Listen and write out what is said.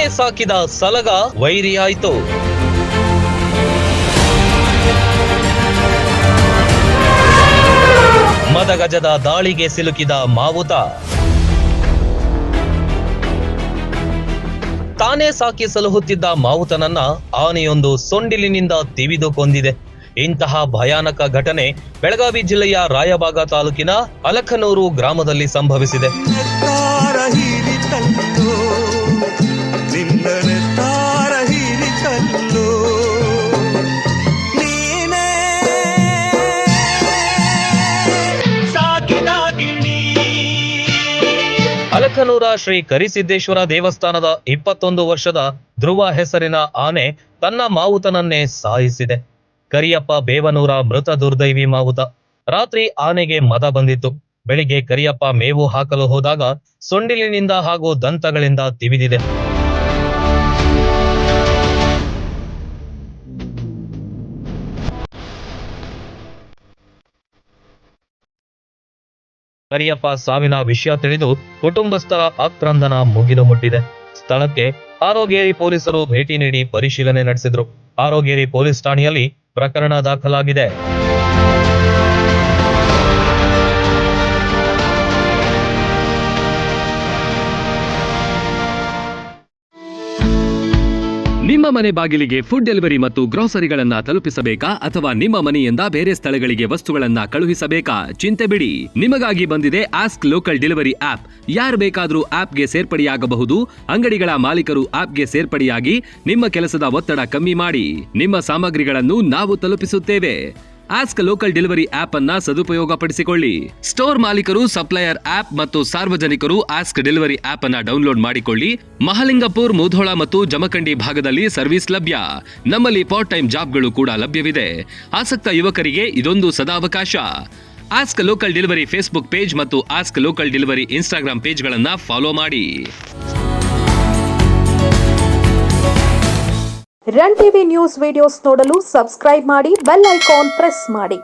ತಾನೇ ಸಾಕಿದ ಸಲಗ ವೈರಿಯಾಯಿತು. ಮದಗಜದ ದಾಳಿಗೆ ಸಿಲುಕಿದ ಮಾವುತ. ತಾನೇ ಸಾಕಿ ಸಲಹುತ್ತಿದ್ದ ಮಾವುತನನ್ನ ಆನೆಯೊಂದು ಸೊಂಡಿಲಿನಿಂದ ತಿವಿದು ಕೊಂದಿದೆ. ಇಂತಹ ಭಯಾನಕ ಘಟನೆ ಬೆಳಗಾವಿ ಜಿಲ್ಲೆಯ ರಾಯಬಾಗ ತಾಲೂಕಿನ ಅಲಖನೂರು ಗ್ರಾಮದಲ್ಲಿ ಸಂಭವಿಸಿದೆ. ಅಲಖನೂರ ಶ್ರೀ ಕರಿಸಿದ್ದೇಶ್ವರ ದೇವಸ್ಥಾನದ 21 ವರ್ಷದ ಧ್ರುವ ಹೆಸರಿನ ಆನೆ ತನ್ನ ಮಾವುತನನ್ನೇ ಸಾಯಿಸಿದೆ. ಕರಿಯಪ್ಪ ಬೇವನೂರ ಮೃತ ದುರ್ದೈವಿ ಮಾವುತ. ರಾತ್ರಿ ಆನೆಗೆ ಮದ ಬಂದಿತ್ತು. ಬೆಳಿಗ್ಗೆ ಕರಿಯಪ್ಪ ಮೇವು ಹಾಕಲು ಹೋದಾಗ ಸೊಂಡಿಲಿನಿಂದ ಹಾಗೂ ದಂತಗಳಿಂದ ತಿವಿದಿದೆ. ಕರಿಯಪ್ಪ ಸಾವಿನ ವಿಷಯ ತಿಳಿದು ಕುಟುಂಬಸ್ಥರ ಆಕ್ರಂದನ ಮುಗಿಲು ಮುಟ್ಟಿದೆ. ಸ್ಥಳಕ್ಕೆ ಆರೋಗೇರಿ ಪೊಲೀಸರು ಭೇಟಿ ನೀಡಿ ಪರಿಶೀಲನೆ ನಡೆಸಿದ್ರು. ಆರೋಗೇರಿ ಪೊಲೀಸ್ ಠಾಣೆಯಲ್ಲಿ ಪ್ರಕರಣ ದಾಖಲಾಗಿದೆ. ನಿಮ್ಮ ಮನೆ ಬಾಗಿಲಿಗೆ ಫುಡ್ ಡೆಲಿವರಿ ಮತ್ತು ಗ್ರೋಸರಿಗಳನ್ನ ತಲುಪಿಸಬೇಕಾ ಅಥವಾ ನಿಮ್ಮ ಮನೆಯಿಂದ ಬೇರೆ ಸ್ಥಳಗಳಿಗೆ ವಸ್ತುಗಳನ್ನ ಕಳುಹಿಸಬೇಕಾ? ಚಿಂತೆ ಬಿಡಿ, ನಿಮಗಾಗಿ ಬಂದಿದೆ ಆಸ್ಕ್ ಲೋಕಲ್ ಡೆಲಿವರಿ ಆಪ್. ಯಾರು ಬೇಕಾದರೂ ಆಪ್ಗೆ ಸೇರ್ಪಡೆಯಾಗಬಹುದು. ಅಂಗಡಿಗಳ ಮಾಲೀಕರು ಆಪ್ಗೆ ಸೇರ್ಪಡೆಯಾಗಿ ನಿಮ್ಮ ಕೆಲಸದ ಒತ್ತಡ ಕಮ್ಮಿ ಮಾಡಿ ನಿಮ್ಮ ಸಾಮಗ್ರಿಗಳನ್ನು ನಾವು ತಲುಪಿಸುತ್ತೇವೆ. ಆಸ್ಕ್ ಲೋಕಲ್ ಡೆಲಿವರಿ ಆಪ್ ಅನ್ನ ಸದುಪಯೋಗಪಡಿಸಿಕೊಳ್ಳಿ. ಸ್ಟೋರ್ ಮಾಲೀಕರು, ಸಪ್ಲೈಯರ್ ಆಪ್ ಮತ್ತು ಸಾರ್ವಜನಿಕರು ಆಸ್ಕ್ ಡೆಲಿವರಿ ಆಪ್ ಅನ್ನ ಡೌನ್ಲೋಡ್ ಮಾಡಿಕೊಳ್ಳಿ. ಮಹಾಲಿಂಗಪುರ್, ಮುಧೋಳ ಮತ್ತು ಜಮಖಂಡಿ ಭಾಗದಲ್ಲಿ ಸರ್ವಿಸ್ ಲಭ್ಯ. ನಮ್ಮಲ್ಲಿ ಪಾರ್ಟ್ ಟೈಮ್ ಜಾಬ್ಗಳು ಕೂಡ ಲಭ್ಯವಿದೆ. ಆಸಕ್ತ ಯುವಕರಿಗೆ ಇದೊಂದು ಸದಾವಕಾಶ. Ask local delivery Facebook page ಮತ್ತು ಆಸ್ಕ್ ಲೋಕಲ್ ಡೆಲಿವರಿ ಇನ್ಸ್ಟಾಗ್ರಾಮ್ ಪೇಜ್ಗಳನ್ನ ಫಾಲೋ ಮಾಡಿ. ರನ್ ಟಿವಿ ನ್ಯೂಸ್ ವಿಡಿಯೋಸ್ ನೋಡಲು ಸಬ್ಸ್ಕ್ರೈಬ್ ಮಾಡಿ, ಬೆಲ್ ಐಕಾನ್ ಪ್ರೆಸ್ ಮಾಡಿ.